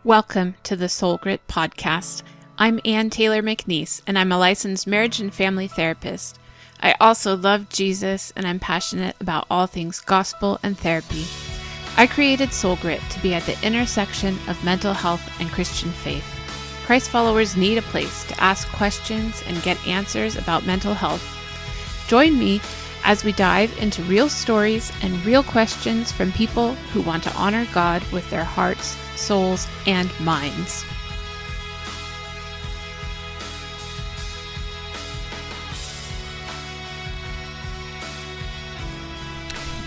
Welcome to the Soul Grit Podcast. I'm Ann Taylor McNeese, and I'm a licensed marriage and family therapist. I also love Jesus, and I'm passionate about all things gospel and therapy. I created Soul Grit to be at the intersection of mental health and Christian faith. Christ followers need a place to ask questions and get answers about mental health. Join me as we dive into real stories and real questions from people who want to honor God with their hearts, souls, and minds.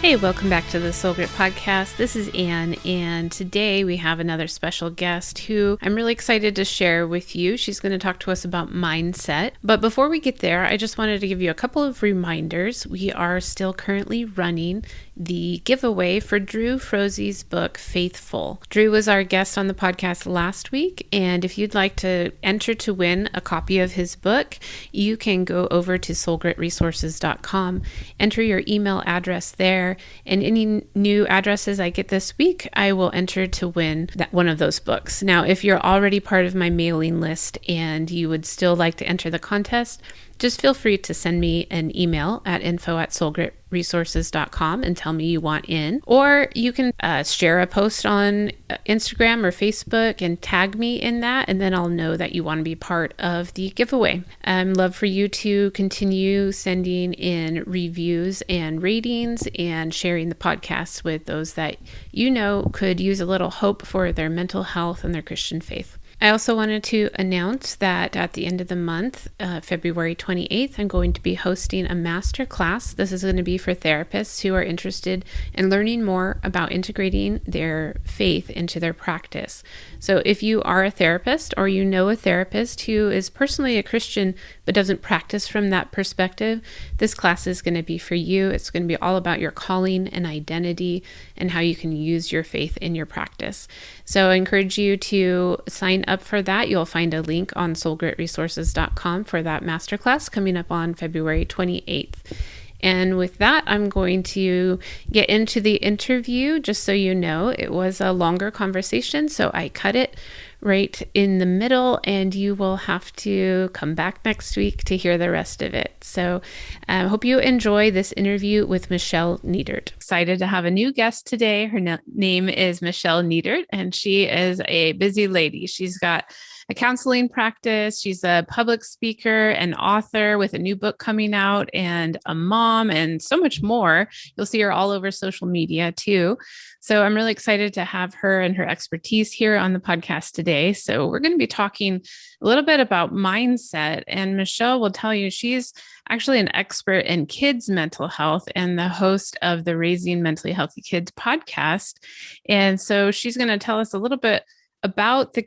Hey, welcome back to the Soul Grit Podcast. This is Ann, and today we have another special guest who I'm really excited to share with you. She's going to talk to us about mindset. But before we get there, I just wanted to give you a couple of reminders. We are still currently running the giveaway for Drew Froze's book, Faithful. Drew was our guest on the podcast last week, and if you'd like to enter to win a copy of his book, you can go over to soulgritresources.com, enter your email address there, and any new addresses I get this week, I will enter to win one of those books. Now, if you're already part of my mailing list and you would still like to enter the contest, just feel free to send me an email at info@soulgritresources.com and tell me you want in. Or you can share a post on Instagram or Facebook and tag me in that, and then I'll know that you want to be part of the giveaway. I'd love for you to continue sending in reviews and ratings and sharing the podcast with those that you know could use a little hope for their mental health and their Christian faith. I also wanted to announce that at the end of the month, February 28th, I'm going to be hosting a master class. This is going to be for therapists who are interested in learning more about integrating their faith into their practice. So if you are a therapist or you know a therapist who is personally a Christian but doesn't practice from that perspective, this class is going to be for you. It's going to be all about your calling and identity and how you can use your faith in your practice. So I encourage you to sign up for that. You'll find a link on soulgritresources.com for that masterclass coming up on February 28th. And with that, I'm going to get into the interview. Just so you know, it was a longer conversation, so I cut it right in the middle, and you will have to come back next week to hear the rest of it. So I hope you enjoy this interview with Michelle Nietert. Excited to have a new guest today. Her name is Michelle Nietert, and she is a busy lady. She's got a counseling practice. She's a public speaker and author with a new book coming out, and a mom, and so much more. You'll see her all over social media too. So I'm really excited to have her and her expertise here on the podcast today. So we're going to be talking a little bit about mindset, and Michelle will tell you she's actually an expert in kids' mental health and the host of the Raising Mentally Healthy Kids podcast. And so she's going to tell us a little bit about the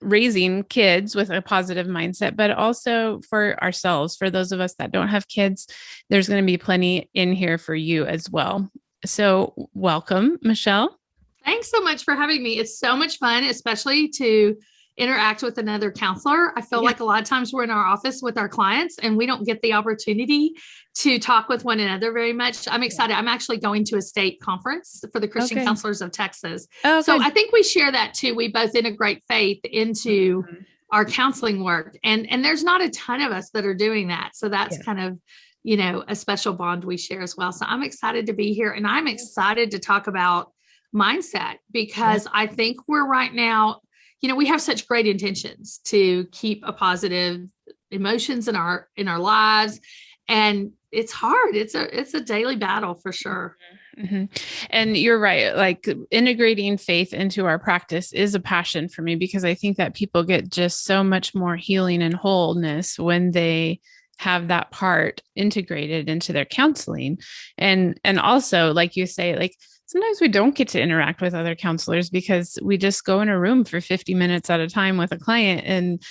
raising kids with a positive mindset, but also for ourselves, for those of us that don't have kids, there's going to be plenty in here for you as well. So welcome, Michelle. Thanks so much for having me. It's so much fun, especially to interact with another counselor. I feel like a lot of times we're in our office with our clients and we don't get the opportunity to talk with one another very much. I'm excited. I'm actually going to a state conference for the Christian Counselors of Texas. So I think we share that too. We both integrate faith into our counseling work, and there's not a ton of us that are doing that. So that's kind of, you know, a special bond we share as well. So I'm excited to be here, and I'm excited to talk about mindset because I think we're right now, you know, we have such great intentions to keep a positive emotions in our lives, and it's hard. It's a daily battle for sure. Mm-hmm. And you're right. Like integrating faith into our practice is a passion for me because I think that people get just so much more healing and wholeness when they have that part integrated into their counseling. And also, like you say, like sometimes we don't get to interact with other counselors because we just go in a room for 50 minutes at a time with a client. And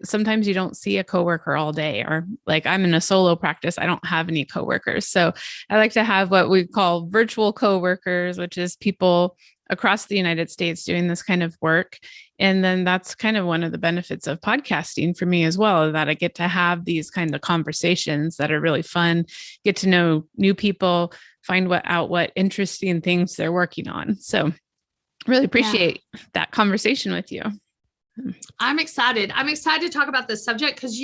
sometimes you don't see a coworker all day, or like I'm in a solo practice. I don't have any coworkers. So I like to have what we call virtual coworkers, which is people across the United States doing this kind of work. And then that's kind of one of the benefits of podcasting for me as well, that I get to have these kind of conversations that are really fun, get to know new people, find out what interesting things they're working on. So really Yeah. appreciate that conversation with you. I'm excited. I'm excited to talk about this subject because,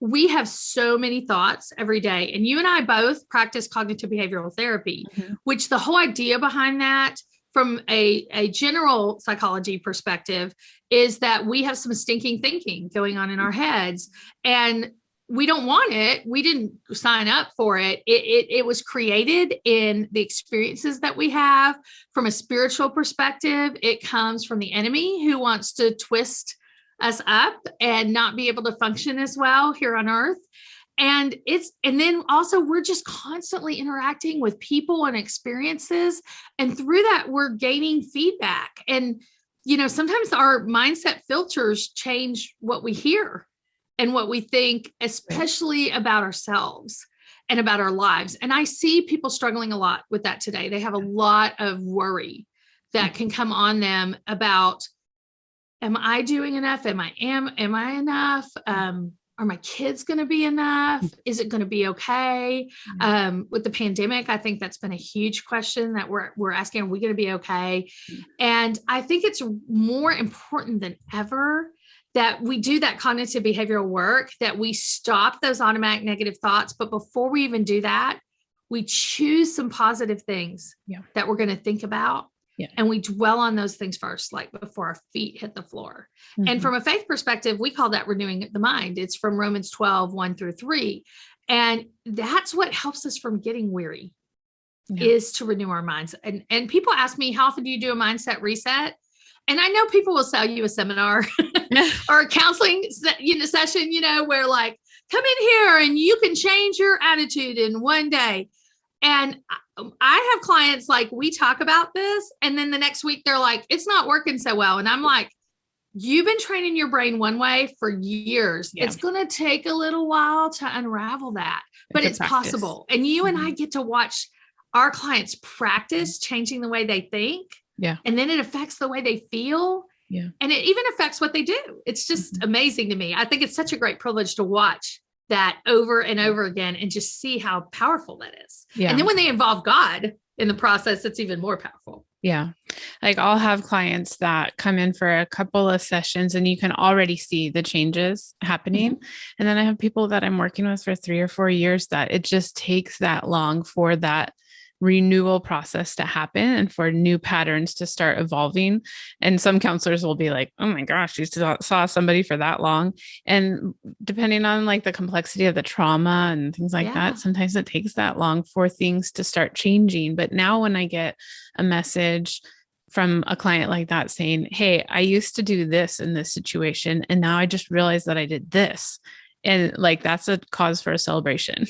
we have so many thoughts every day. And you and I both practice cognitive behavioral therapy, which the whole idea behind that from a general psychology perspective is that we have some stinking thinking going on in our heads. And we don't want it. We didn't sign up for it. It was created in the experiences that we have from a spiritual perspective. It comes from the enemy who wants to twist us up and not be able to function as well here on earth. And then also we're just constantly interacting with people and experiences. And through that, we're gaining feedback. And, sometimes our mindset filters change what we hear and what we think, especially about ourselves and about our lives. And I see people struggling a lot with that today. They have a lot of worry that can come on them about, am I doing enough? Am I enough? Are my kids going to be enough? Is it going to be okay? With the pandemic, I think that's been a huge question that we're asking, are we going to be okay? And I think it's more important than ever that we do that cognitive behavioral work, that we stop those automatic negative thoughts. But before we even do that, we choose some positive things that we're going to think about. Yeah. And we dwell on those things first, like before our feet hit the floor. And from a faith perspective, we call that renewing the mind. It's from Romans 12, 1-3. And that's what helps us from getting weary is to renew our minds. And people ask me, how often do you do a mindset reset? And I know people will sell you a seminar or a counseling session, where like, come in here and you can change your attitude in one day. And I have clients like, we talk about this, and then the next week they're like, it's not working so well. And I'm like, you've been training your brain one way for years. Yeah. It's going to take a little while to unravel that, but it's possible. And you and I get to watch our clients practice changing the way they think. Yeah. And then it affects the way they feel. Yeah. And it even affects what they do. It's just amazing to me. I think it's such a great privilege to watch that over and over again and just see how powerful that is. Yeah. And then when they involve God in the process, it's even more powerful. Yeah. Like I'll have clients that come in for a couple of sessions and you can already see the changes happening. And then I have people that I'm working with for 3 or 4 years that it just takes that long for that renewal process to happen and for new patterns to start evolving. And some counselors will be like, oh my gosh, you saw somebody for that long. And depending on like the complexity of the trauma and things like that, sometimes it takes that long for things to start changing. But now when I get a message from a client like that saying, hey, I used to do this in this situation, and now I just realized that I did this. And like, that's a cause for a celebration,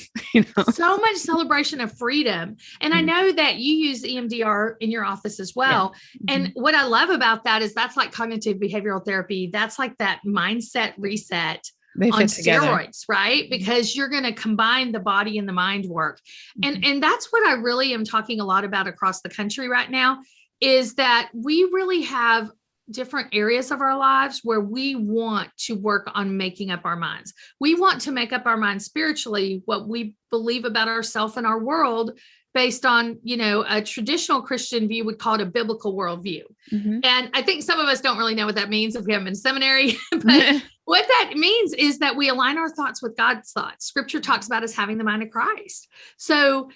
So much celebration of freedom. And I know that you use EMDR in your office as well. Yeah. And what I love about that is that's like cognitive behavioral therapy. That's like that mindset reset on steroids, right? Because you're going to combine the body and the mind work. And that's what I really am talking a lot about across the country right now, is that we really have different areas of our lives where we want to work on making up our minds. We want to make up our minds spiritually, what we believe about ourselves and our world based on, a traditional Christian view would call it a biblical worldview. And I think some of us don't really know what that means if we haven't been in seminary, but what that means is that we align our thoughts with God's thoughts. Scripture talks about us having the mind of Christ. So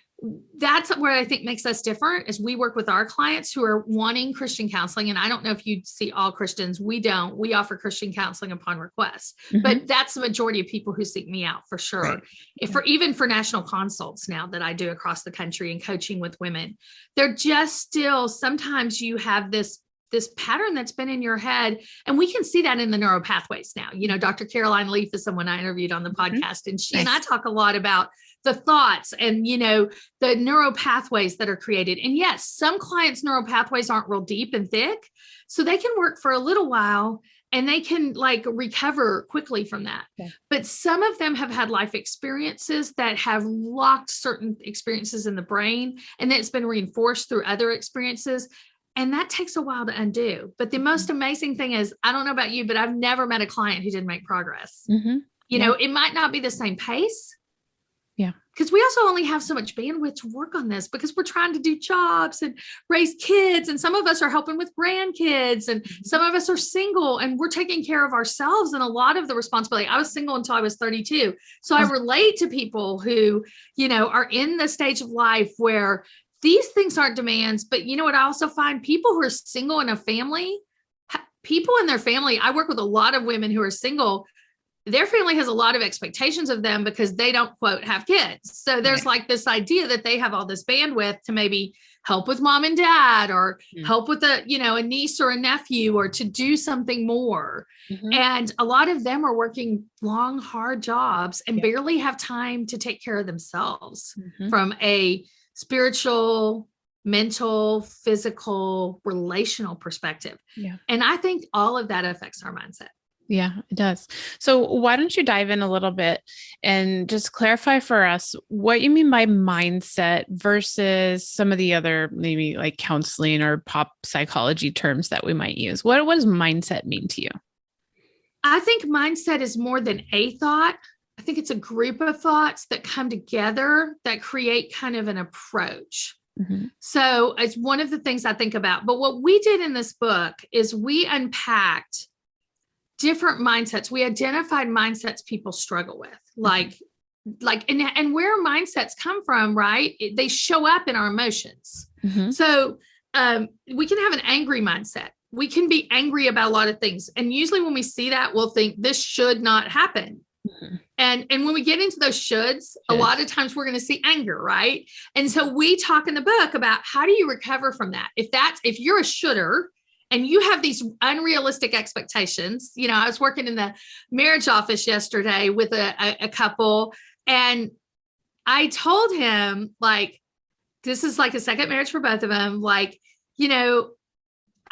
that's where I think makes us different, is we work with our clients who are wanting Christian counseling. And I don't know if you see all Christians. We don't. We offer Christian counseling upon request, but that's the majority of people who seek me out for sure. Right. Even for national consults now that I do across the country and coaching with women, they're just still, sometimes you have this pattern that's been in your head. And we can see that in the neural pathways now. Dr. Caroline Leaf is someone I interviewed on the podcast, and she and I talk a lot about the thoughts and, the neural pathways that are created. And yes, some clients' neural pathways aren't real deep and thick, so they can work for a little while and they can recover quickly from that. Okay. But some of them have had life experiences that have locked certain experiences in the brain, and then it's been reinforced through other experiences. And that takes a while to undo. But the most amazing thing is, I don't know about you, but I've never met a client who didn't make progress. It might not be the same pace, Yeah. Because we also only have so much bandwidth to work on this because we're trying to do jobs and raise kids. And some of us are helping with grandkids and some of us are single and we're taking care of ourselves and a lot of the responsibility. I was single until I was 32. So I relate to people who, are in the stage of life where these things aren't demands. But you know what? I also find people who are single in a family, people in their family, I work with a lot of women who are single. Their family has a lot of expectations of them because they don't, quote, have kids. So there's like this idea that they have all this bandwidth to maybe help with mom and dad or help with a niece or a nephew or to do something more. And a lot of them are working long, hard jobs and barely have time to take care of themselves from a spiritual, mental, physical, relational perspective. Yeah. And I think all of that affects our mindset. Yeah, it does. So why don't you dive in a little bit and just clarify for us what you mean by mindset versus some of the other maybe like counseling or pop psychology terms that we might use. What does mindset mean to you? I think mindset is more than a thought. I think it's a group of thoughts that come together that create kind of an approach. So it's one of the things I think about. But what we did in this book is we unpacked different mindsets. We identified mindsets people struggle with, and where mindsets come from, right? They show up in our emotions. So we can have an angry mindset. We can be angry about a lot of things. And usually when we see that, we'll think this should not happen. And when we get into those shoulds, a lot of times we're going to see anger, right? And so we talk in the book about how do you recover from that? If you're a shoulder, and you have these unrealistic expectations. I was working in the marriage office yesterday with a couple, and I told him, this is like a second marriage for both of them. I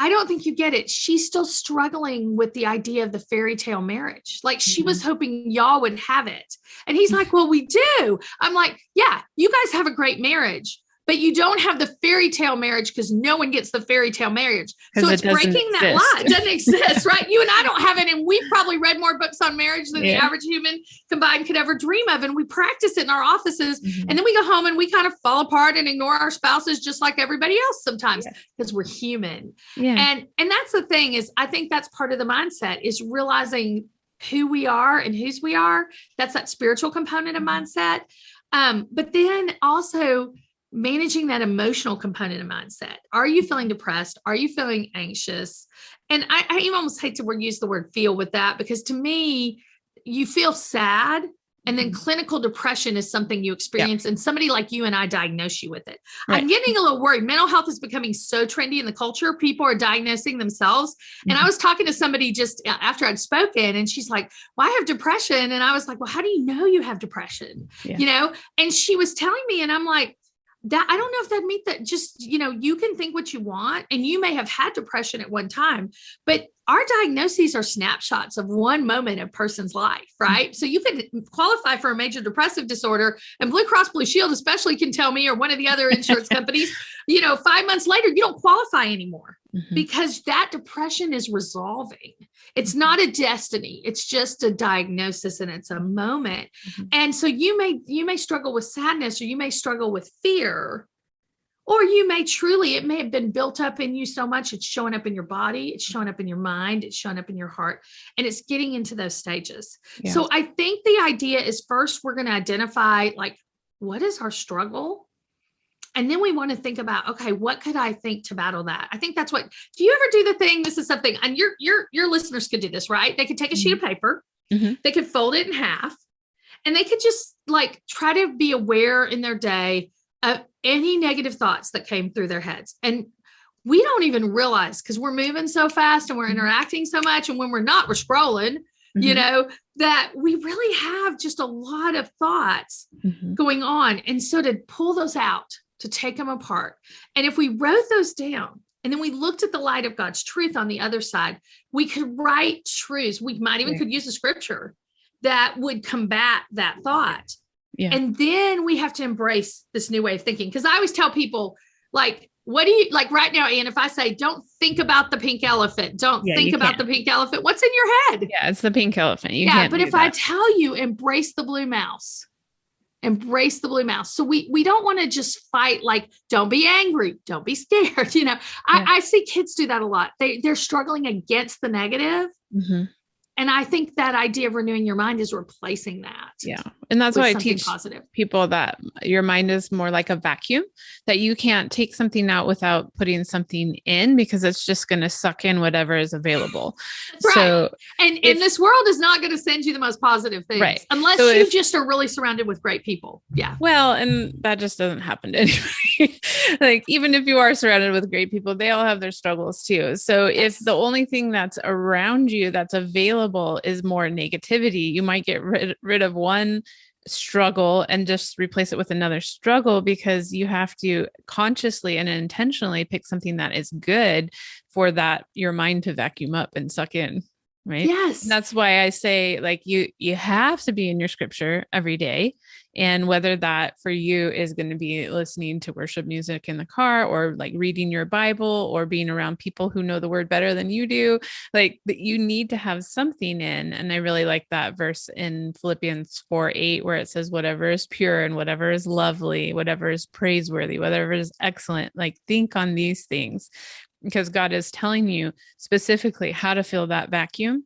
don't think you get it. She's still struggling with the idea of the fairy tale marriage. She was hoping y'all would have it. And he's like, well, we do. I'm like, yeah, you guys have a great marriage, but you don't have the fairy tale marriage because no one gets the fairy tale marriage. So it's breaking that lie. It doesn't exist, right? You and I don't have it. And we've probably read more books on marriage than the average human combined could ever dream of. And we practice it in our offices. And then we go home and we kind of fall apart and ignore our spouses just like everybody else sometimes because we're human. And that's the thing is, I think that's part of the mindset is realizing who we are and whose we are. That's that spiritual component of mindset. But then also managing that emotional component of mindset. Are you feeling depressed? Are you feeling anxious? And I even almost hate to use the word feel with that, because to me, you feel sad. And then clinical depression is something you experience and somebody like you and I diagnose you with it. Right. I'm getting a little worried. Mental health is becoming so trendy in the culture. People are diagnosing themselves. And I was talking to somebody just after I'd spoken and she's like, well, I have depression. And I was like, well, how do you know you have depression? And she was telling me, and I'm like, that I don't know if that means that just, you can think what you want and you may have had depression at one time, but our diagnoses are snapshots of one moment of a person's life, right? So you could qualify for a major depressive disorder and Blue Cross Blue Shield especially can tell me, or one of the other insurance companies, 5 months later, you don't qualify anymore because that depression is resolving. It's not a destiny. It's just a diagnosis and it's a moment. And so you may struggle with sadness, or you may struggle with fear, or you may it may have been built up in you so much. It's showing up in your body. It's showing up in your mind. It's showing up in your heart, and it's getting into those stages. Yeah. So I think the idea is first, we're going to identify what is our struggle? And then we want to think about, okay, what could I think to battle that? I think that's do you ever do the thing? This is something, and your listeners could do this, right? They could take a sheet of paper, they could fold it in half, and they could just try to be aware in their day of any negative thoughts that came through their heads. And we don't even realize, because we're moving so fast and we're interacting so much. And when we're not, we're scrolling, that we really have just a lot of thoughts going on. And so to pull those out, to take them apart. And if we wrote those down and then we looked at the light of God's truth on the other side, we could write truths. We might even could use a scripture that would combat that thought. Yeah. And then we have to embrace this new way of thinking. Because I always tell people, what do you right now, Ann, if I say, don't think about the pink elephant, don't think about the pink elephant, what's in your head? Yeah, it's the pink elephant. But if I tell you, embrace the blue mouse, Embrace the blue mouse. So we don't want to just fight, like, don't be angry, don't be scared. I see kids do that a lot. They're struggling against the negative. Mm-hmm. And I think that idea of renewing your mind is replacing that. Yeah. And that's why I teach positive. people that your mind is more like a vacuum, that you can't take something out without putting something in, because it's just going to suck in whatever is available. Right. So and this world is not going to send you the most positive things, right, unless you just are really surrounded with great people. Yeah. Well, and that just doesn't happen to anybody. Like, even if you are surrounded with great people, they all have their struggles too. So if the only thing that's around you that's available is more negativity, you might get rid of one struggle and just replace it with another struggle, because you have to consciously and intentionally pick something that is good for that, your mind to vacuum up and suck in. Right. Yes. And that's why I say, like, you have to be in your scripture every day. And whether that for you is going to be listening to worship music in the car, or like reading your Bible, or being around people who know the word better than you do, like, that you need to have something in. And I really like that verse in Philippians 4:8, where it says, whatever is pure and whatever is lovely, whatever is praiseworthy, whatever is excellent, like, think on these things. Because God is telling you specifically how to fill that vacuum.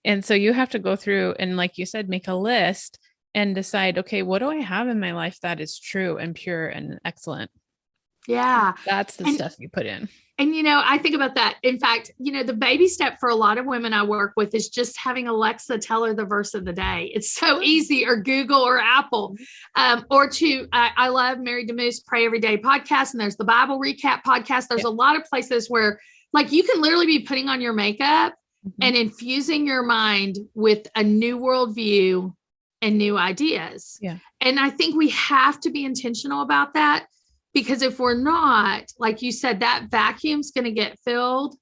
And so you have to go through and, like you said, make a list and decide, okay, what do I have in my life that is true and pure and excellent? Yeah. That's the stuff you put in. And, I think about that. In fact, the baby step for a lot of women I work with is just having Alexa tell her the verse of the day. It's so easy, or Google or Apple, I love Mary DeMoose Pray Every Day podcast. And there's the Bible Recap podcast. There's a lot of places where, like, you can literally be putting on your makeup and infusing your mind with a new worldview and new ideas. Yeah. And I think we have to be intentional about that. Because if we're not, like you said, that vacuum's going to get filled.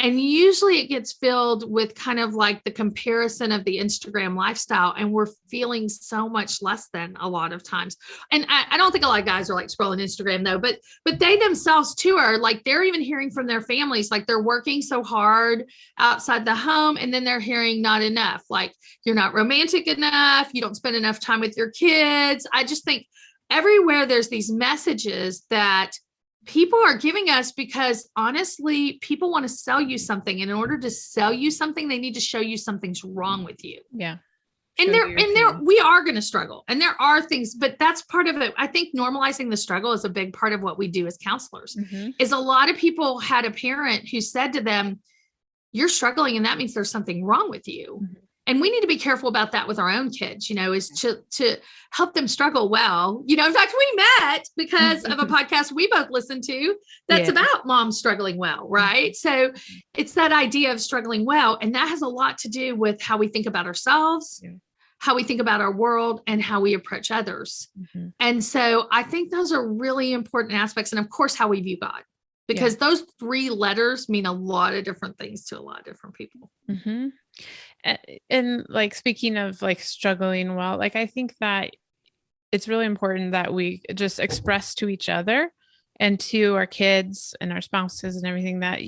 And usually it gets filled with kind of like the comparison of the Instagram lifestyle. And we're feeling so much less than a lot of times. And I don't think a lot of guys are like scrolling Instagram though, but they themselves too are like, they're even hearing from their families, like they're working so hard outside the home. And then they're hearing not enough, like you're not romantic enough. You don't spend enough time with your kids. I just think everywhere there's these messages that people are giving us, because honestly, people want to sell you something. And in order to sell you something, they need to show you something's wrong with you. Yeah. And we are going to struggle, and there are things, but that's part of it. I think normalizing the struggle is a big part of what we do as counselors. Is a lot of people had a parent who said to them, you're struggling, and that means there's something wrong with you. And we need to be careful about that with our own kids, is to help them struggle well. In fact, we met because of a podcast we both listened to that's about moms struggling well, right? So it's that idea of struggling well. And that has a lot to do with how we think about ourselves, how we think about our world, and how we approach others. And so I think those are really important aspects. And of course, how we view God, because those 3 letters mean a lot of different things to a lot of different people. And like, speaking of like struggling well, like, I think that it's really important that we just express to each other and to our kids and our spouses and everything that,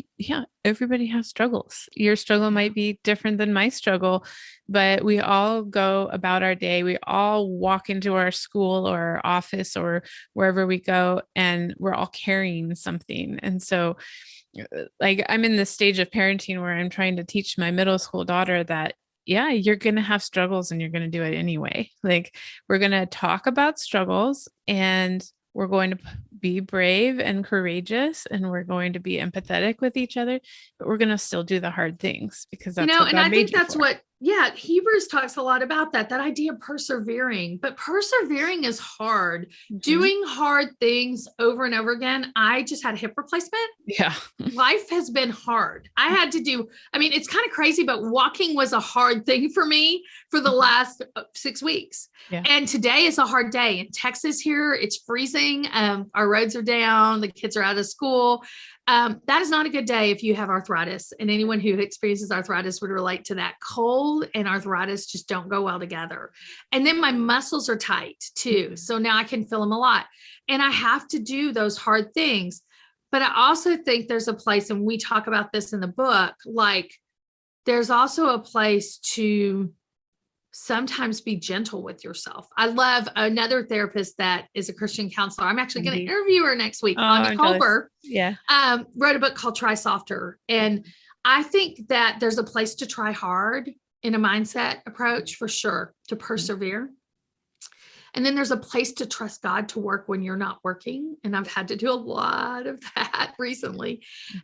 everybody has struggles. Your struggle might be different than my struggle, but we all go about our day. We all walk into our school or our office or wherever we go, and we're all carrying something. And so, like, I'm in this stage of parenting where I'm trying to teach my middle school daughter that, you're going to have struggles and you're going to do it anyway. Like, we're going to talk about struggles, and we're going to be brave and courageous, and we're going to be empathetic with each other, but we're going to still do the hard things, because that's what God and I made think you that's for. what, Hebrews talks a lot about that idea of persevering, but persevering is hard. Doing hard things over and over again. I just had a hip replacement. Yeah. Life has been hard. I had to do, it's kind of crazy, but walking was a hard thing for me for the last 6 weeks. Yeah. And today is a hard day in Texas here. It's freezing. Our roads are down. The kids are out of school. That is not a good day if you have arthritis, and anyone who experiences arthritis would relate to that. Cold and arthritis just don't go well together. And then my muscles are tight too. So now I can feel them a lot, and I have to do those hard things. But I also think there's a place, and we talk about this in the book, like there's also a place to sometimes be gentle with yourself. I love another therapist that is a Christian counselor. I'm actually going to interview her next week. Oh, Anya Colber, yeah. Wrote a book called Try Softer. And I think that there's a place to try hard in a mindset approach for sure, to persevere. And then there's a place to trust God to work when you're not working. And I've had to do a lot of that recently,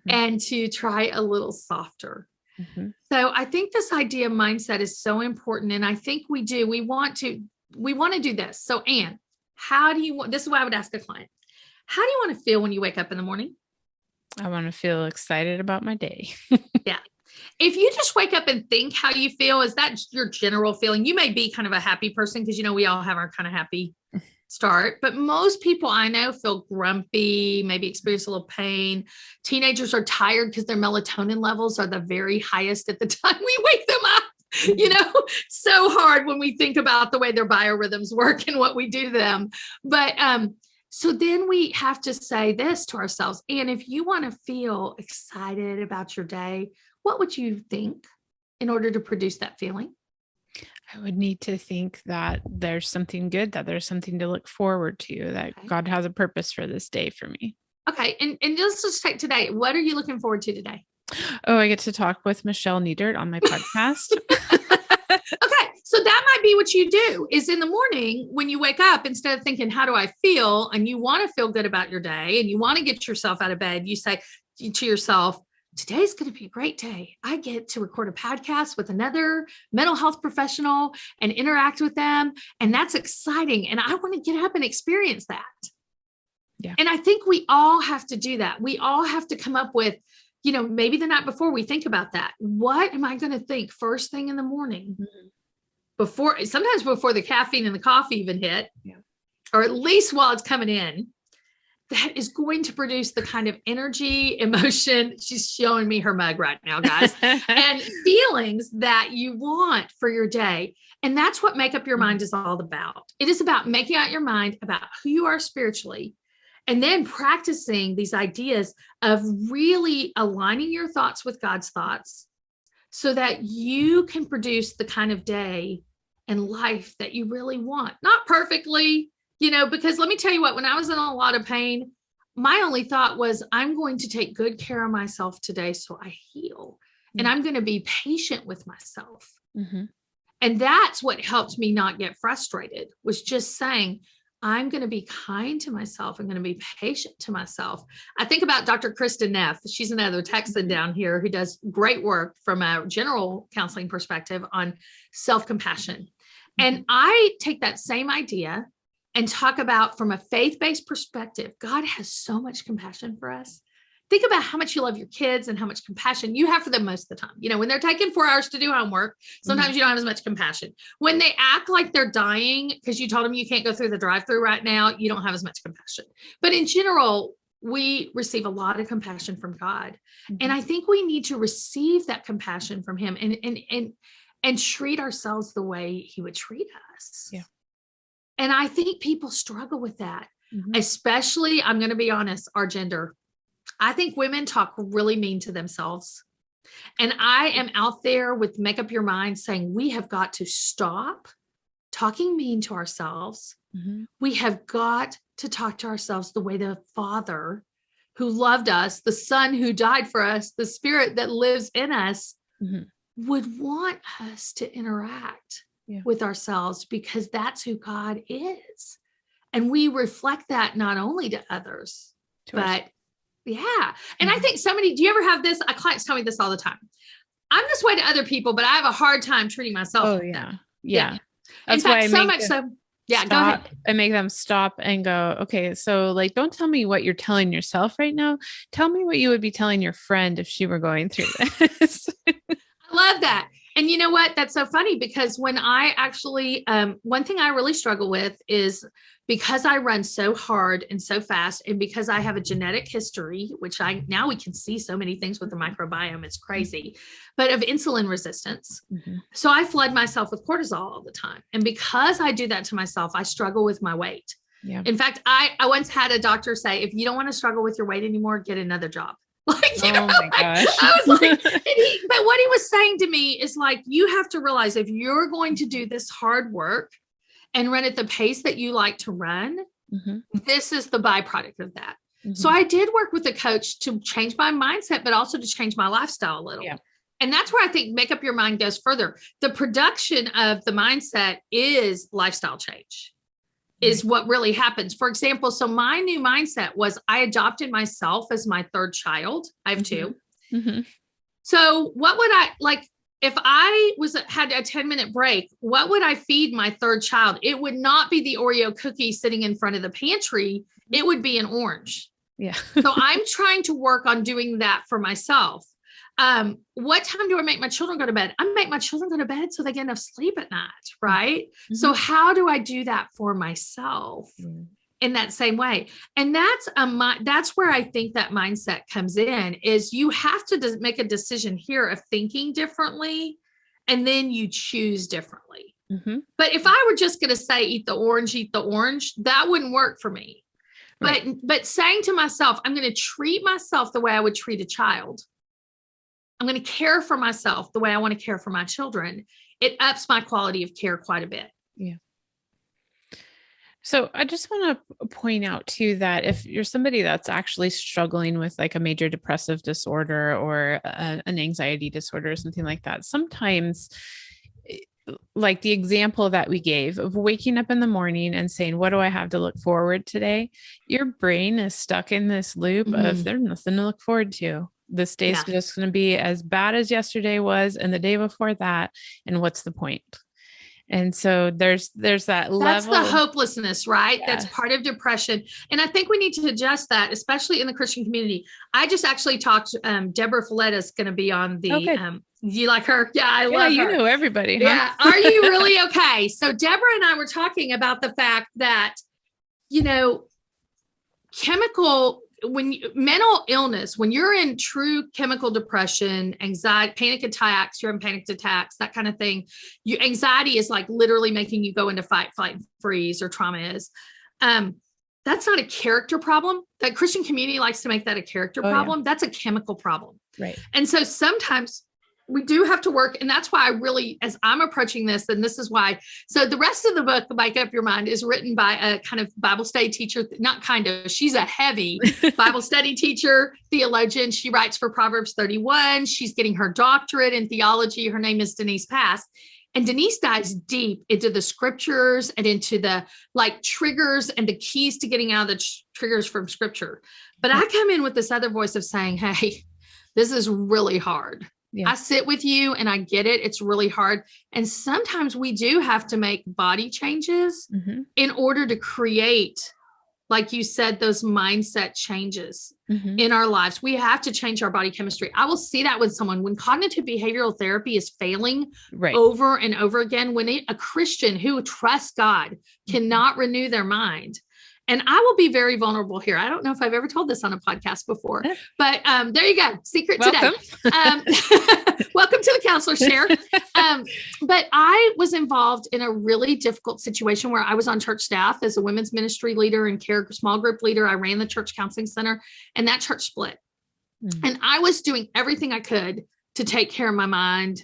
and to try a little softer. So I think this idea of mindset is so important. And I think we want to do this. So Anne, this is what I would ask a client. How do you want to feel when you wake up in the morning? I want to feel excited about my day. Yeah. If you just wake up and think how you feel, is that your general feeling? You may be kind of a happy person because, we all have our kind of happy start, but most people I know feel grumpy, maybe experience a little pain. Teenagers are tired because their melatonin levels are the very highest at the time we wake them up. So hard when we think about the way their biorhythms work and what we do to them. But, so then we have to say this to ourselves. And if you want to feel excited about your day, what would you think in order to produce that feeling? I would need to think that there's something good, that there's something to look forward to, that God has a purpose for this day for me. Okay. And just take today. What are you looking forward to today? Oh, I get to talk with Michelle Nietert on my podcast. Okay. So that might be what you do, is in the morning when you wake up, instead of thinking, how do I feel? And you want to feel good about your day and you want to get yourself out of bed. You say to yourself, today's going to be a great day. I get to record a podcast with another mental health professional and interact with them. And that's exciting. And I want to get up and experience that. Yeah. And I think we all have to do that. We all have to come up with, maybe the night before we think about that. What am I going to think first thing in the morning? Sometimes before the caffeine and the coffee even hit, or at least while it's coming in, that is going to produce the kind of energy, emotion. She's showing me her mug right now, guys, and feelings that you want for your day. And that's what Make Up Your Mind is all about. It is about making out your mind about who you are spiritually, and then practicing these ideas of really aligning your thoughts with God's thoughts so that you can produce the kind of day and life that you really want. Not perfectly, because let me tell you what, when I was in a lot of pain, my only thought was, I'm going to take good care of myself today so I heal. And I'm going to be patient with myself. And that's what helped me not get frustrated, was just saying, I'm going to be kind to myself. I'm going to be patient to myself. I think about Dr. Kristen Neff. She's another Texan down here who does great work from a general counseling perspective on self-compassion. And I take that same idea and talk about, from a faith-based perspective, God has so much compassion for us. Think about how much you love your kids and how much compassion you have for them most of the time. When they're taking 4 hours to do homework, sometimes you don't have as much compassion. When they act like they're dying because you told them you can't go through the drive-through right now, you don't have as much compassion. But in general, we receive a lot of compassion from God. And I think we need to receive that compassion from him and treat ourselves the way he would treat us. Yeah. And I think people struggle with that, especially, I'm going to be honest, our gender. I think women talk really mean to themselves. And I am out there with Make Up Your Mind saying, we have got to stop talking mean to ourselves. We have got to talk to ourselves the way the Father who loved us, the Son who died for us, the Spirit that lives in us would want us to interact with ourselves, because that's who God is. And we reflect that not only to others, but And I think do you ever have this? Clients tell me this all the time. I'm this way to other people, but I have a hard time treating myself. Yeah. That's why so much so. Yeah, go ahead. I make them stop and go, okay, so don't tell me what you're telling yourself right now. Tell me what you would be telling your friend if she were going through this. I love that. And you know what? That's so funny, because when I actually, one thing I really struggle with is, because I run so hard and so fast, and because I have a genetic history, which now we can see so many things with the microbiome, it's crazy, but of insulin resistance. So I flood myself with cortisol all the time. And because I do that to myself, I struggle with my weight. In fact, I once had a doctor say, if you don't want to struggle with your weight anymore, get another job. Like, you know, Oh my gosh. I was like, but what he was saying to me is like, you have to realize if you're going to do this hard work and run at the pace that you like to run, this is the byproduct of that. So I did work with a coach to change my mindset, but also to change my lifestyle a little. Yeah. And that's where I think Make Up Your Mind goes further. The production of the mindset is lifestyle change, is what really happens. For example, so my new mindset was I adopted myself as my third child. I have two. So what would I like if I had a 10-minute break? What would I feed my third child? It would not be the Oreo cookie sitting in front of the pantry. It would be an orange. Yeah. So I'm trying to work on doing that for myself. What time do I make my children go to bed? I make my children go to bed so they get enough sleep at night, right? So how do I do that for myself in that same way? And that's where I think that mindset comes in, is you have to make a decision here of thinking differently, and then you choose differently. But if I were just going to say, eat the orange, that wouldn't work for me. Right. But saying to myself, I'm going to treat myself the way I would treat a child. I'm going to care for myself the way I want to care for my children. It ups my quality of care quite a bit. Yeah. So I just want to point out too, that if you're somebody that's actually struggling with like a major depressive disorder or an anxiety disorder or something like that, sometimes like the example that we gave of waking up in the morning and saying, what do I have to look forward today? Your brain is stuck in this loop of there's nothing to look forward to. This day's just going to be as bad as yesterday was and the day before that. And what's the point? And so there's that level. That's the hopelessness, right? Yeah. That's part of depression. And I think we need to adjust that, especially in the Christian community. I just actually talked, Deborah Folletta is going to be on the, do you like her? Yeah, I love her. You know everybody. Huh? Yeah. Are you really okay? So Deborah and I were talking about the fact that, mental illness, when you're in true chemical depression, anxiety, panic attacks, you're in panic attacks, that kind of thing. Anxiety is like literally making you go into fight, flight, freeze, or trauma is. That's not a character problem. The Christian community likes to make that a character problem. Yeah. That's a chemical problem. Right. And so sometimes we do have to work. And that's why as I'm approaching this, and this is why, so the rest of the book, Make Up Your Mind, is written by a kind of Bible study teacher, she's a heavy Bible study teacher, theologian. She writes for Proverbs 31. She's getting her doctorate in theology. Her name is Denise Pass. And Denise dives deep into the scriptures and into the triggers and the keys to getting out of the triggers from scripture. But I come in with this other voice of saying, hey, this is really hard. Yeah. I sit with you and I get it. It's really hard. And sometimes we do have to make body changes in order to create, like you said, those mindset changes in our lives. We have to change our body chemistry. I will see that with someone when cognitive behavioral therapy is failing over and over again, when a Christian who trusts God cannot renew their mind. And I will be very vulnerable here. I don't know if I've ever told this on a podcast before, but there you go. Secret today. Welcome to the counselor share. But I was involved in a really difficult situation where I was on church staff as a women's ministry leader and small group leader. I ran the church counseling center, and that church split. And I was doing everything I could to take care of my mind,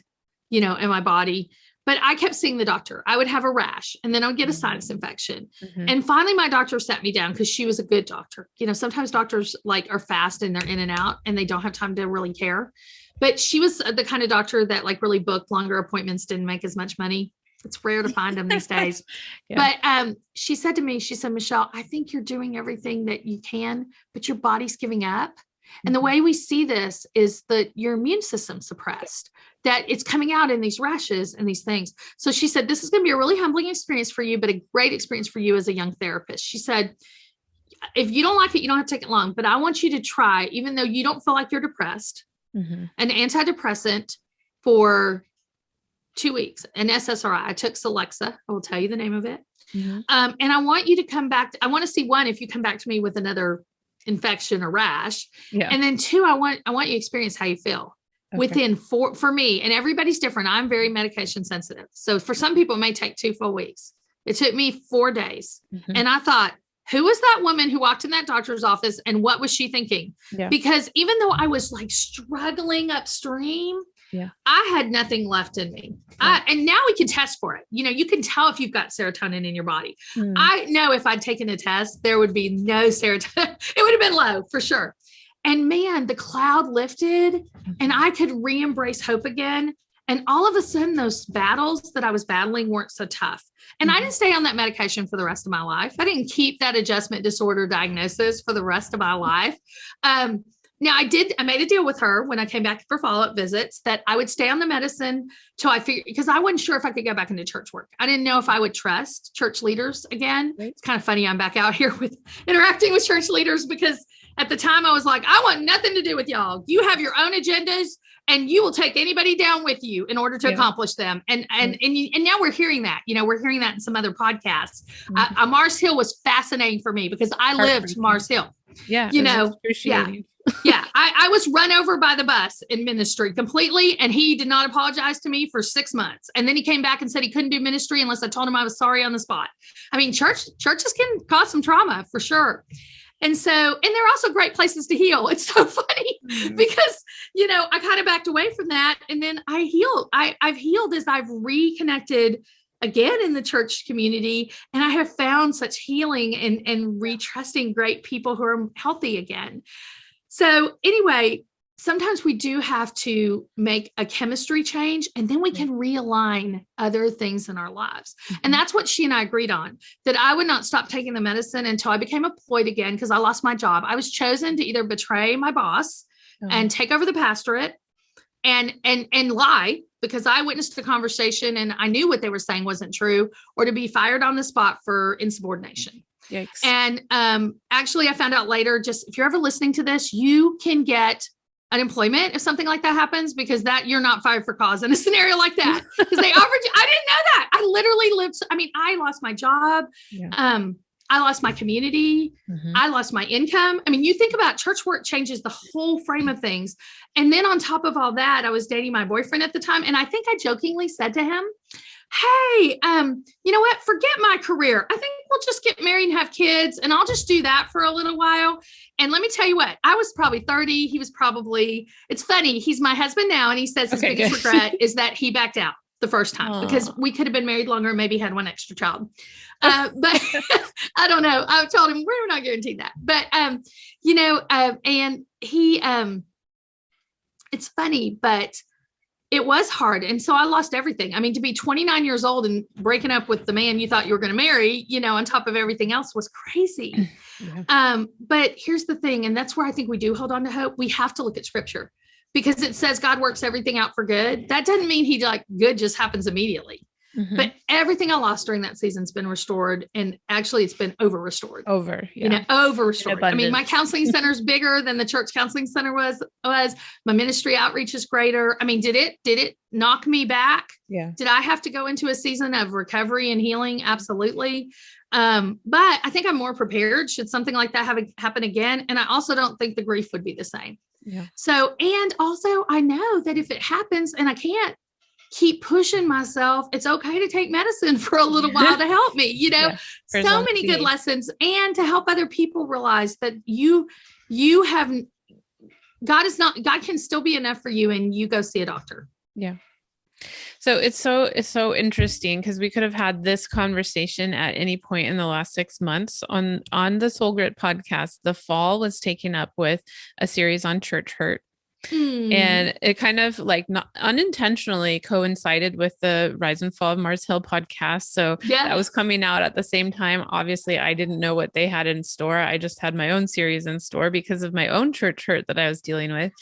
and my body. But I kept seeing the doctor. I would have a rash, and then I would get a sinus infection. And finally, my doctor sat me down because she was a good doctor. Sometimes doctors are fast and they're in and out and they don't have time to really care. But she was the kind of doctor that really booked longer appointments, didn't make as much money. It's rare to find them these days. But she said to me, Michelle, I think you're doing everything that you can, but your body's giving up. And the way we see this is that your immune system's suppressed, that it's coming out in these rashes and these things. So she said, this is going to be a really humbling experience for you, but a great experience for you as a young therapist. She said, if you don't like it, you don't have to take it long, but I want you to try, even though you don't feel like you're depressed, an antidepressant for 2 weeks, an SSRI. I took Celexa. I will tell you the name of it. And I want you to come back. I want to see, one, if you come back to me with another infection or rash. And then 2, I want you to experience how you feel within 4, for me, and everybody's different. I'm very medication sensitive. So for some people, it may take 2 full weeks. It took me 4 days. And I thought, who was that woman who walked in that doctor's office and what was she thinking? Yeah. Because even though I was like struggling upstream, I had nothing left in me. And now we can test for it. You can tell if you've got serotonin in your body. I know if I'd taken a test, there would be no serotonin. It would have been low for sure. And man, the cloud lifted and I could re-embrace hope again. And all of a sudden, those battles that I was battling weren't so tough. And I didn't stay on that medication for the rest of my life. I didn't keep that adjustment disorder diagnosis for the rest of my life. Now I made a deal with her when I came back for follow-up visits that I would stay on the medicine till I figured, because I wasn't sure if I could go back into church work. I didn't know if I would trust church leaders again. Right. It's kind of funny. I'm back out here with interacting with church leaders because at the time I was like, I want nothing to do with y'all. You have your own agendas and you will take anybody down with you in order to accomplish them. And now we're hearing that, we're hearing that in some other podcasts. Mars Hill was fascinating for me because I lived Mars Hill. Yeah. I was run over by the bus in ministry completely. And he did not apologize to me for 6 months. And then he came back and said he couldn't do ministry unless I told him I was sorry on the spot. I mean, churches can cause some trauma for sure. And they're also great places to heal. It's so funny because, I kind of backed away from that. And then I healed. I've healed as I've reconnected again in the church community. And I have found such healing and retrusting great people who are healthy again. So anyway, sometimes we do have to make a chemistry change and then we can realign other things in our lives. And that's what she and I agreed on, that I would not stop taking the medicine until I became employed again because I lost my job. I was chosen to either betray my boss and take over the pastorate and lie because I witnessed the conversation and I knew what they were saying wasn't true, or to be fired on the spot for insubordination. Yikes. And actually, I found out later, just if you're ever listening to this, you can get unemployment if something like that happens, because that you're not fired for cause in a scenario like that. Because they offered you, I didn't know that. I literally lived. I lost my job. Yeah. I lost my community. I lost my income. I mean, you think about church work changes the whole frame of things. And then on top of all that, I was dating my boyfriend at the time. And I think I jokingly said to him, hey, you know what? Forget my career. I think we'll just get married and have kids and I'll just do that for a little while. And let me tell you what, I was probably 30. He was probably, it's funny. He's my husband now. And he says his biggest regret is that he backed out the first time because we could have been married longer and maybe had one extra child. But I don't know. I told him we're not guaranteed that, but, and he, it's funny, but it was hard. And so I lost everything. I mean, to be 29 years old and breaking up with the man you thought you were going to marry, on top of everything else was crazy. Yeah. But here's the thing. And that's where I think we do hold on to hope. We have to look at scripture because it says God works everything out for good. That doesn't mean good just happens immediately. But everything I lost during that season's been restored. And actually it's been over restored. Over restored. I mean, my counseling center is bigger than the church counseling center was. My ministry outreach is greater. I mean, did it knock me back? Yeah. Did I have to go into a season of recovery and healing? Absolutely. But I think I'm more prepared should something like that happen again. And I also don't think the grief would be the same. Yeah. So, and also I know that if it happens and I can't keep pushing myself, it's okay to take medicine for a little while to help me, so many good lessons, and to help other people realize that you have, God can still be enough for you, and you go see a doctor. Yeah. So it's so interesting because we could have had this conversation at any point in the last 6 months on the Soul Grit podcast. The fall was taken up with a series on church hurt. And it kind of not unintentionally coincided with the Rise and Fall of Mars Hill podcast. So that was coming out at the same time. Obviously, I didn't know what they had in store. I just had my own series in store because of my own church hurt that I was dealing with.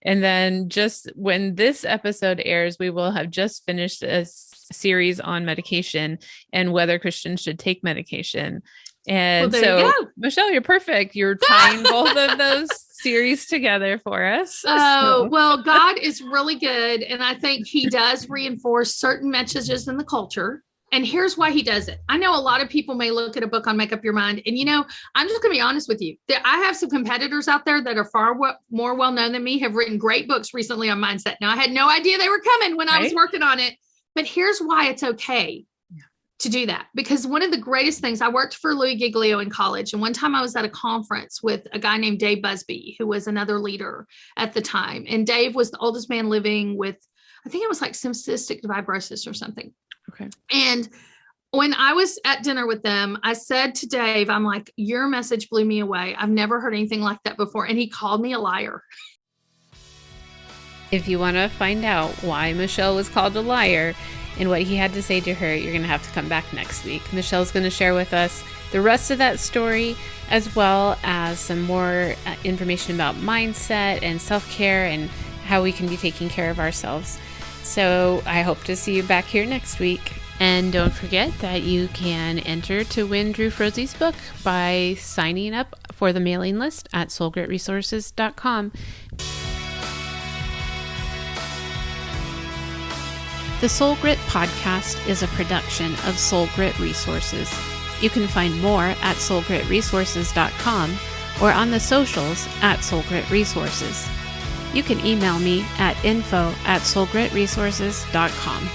And then just when this episode airs, we will have just finished a series on medication and whether Christians should take medication. And so, Michelle, you're perfect. You're tying both of those series together for us. Oh, well, God is really good. And I think he does reinforce certain messages in the culture. And here's why he does it. I know a lot of people may look at a book on Make Up Your Mind. And, I'm just going to be honest with you. I have some competitors out there that are far more well-known than me, have written great books recently on mindset. Now, I had no idea they were coming when I was working on it. But here's why it's okay. to do that. Because one of the greatest things, I worked for Louis Giglio in college. And one time I was at a conference with a guy named Dave Busby, who was another leader at the time. And Dave was the oldest man living with, I think it was like cystic fibrosis or something. Okay. And when I was at dinner with them, I said to Dave, I'm like, your message blew me away. I've never heard anything like that before. And he called me a liar. If you want to find out why Michelle was called a liar and what he had to say to her, you're going to have to come back next week. Michelle's going to share with us the rest of that story, as well as some more information about mindset and self-care and how we can be taking care of ourselves. So I hope to see you back here next week. And don't forget that you can enter to win Drew Frozy's book by signing up for the mailing list at soulgritresources.com. The Soul Grit podcast is a production of Soul Grit Resources. You can find more at soulgritresources.com or on the socials at Soul Grit Resources. You can email me at info@soulgritresources.com.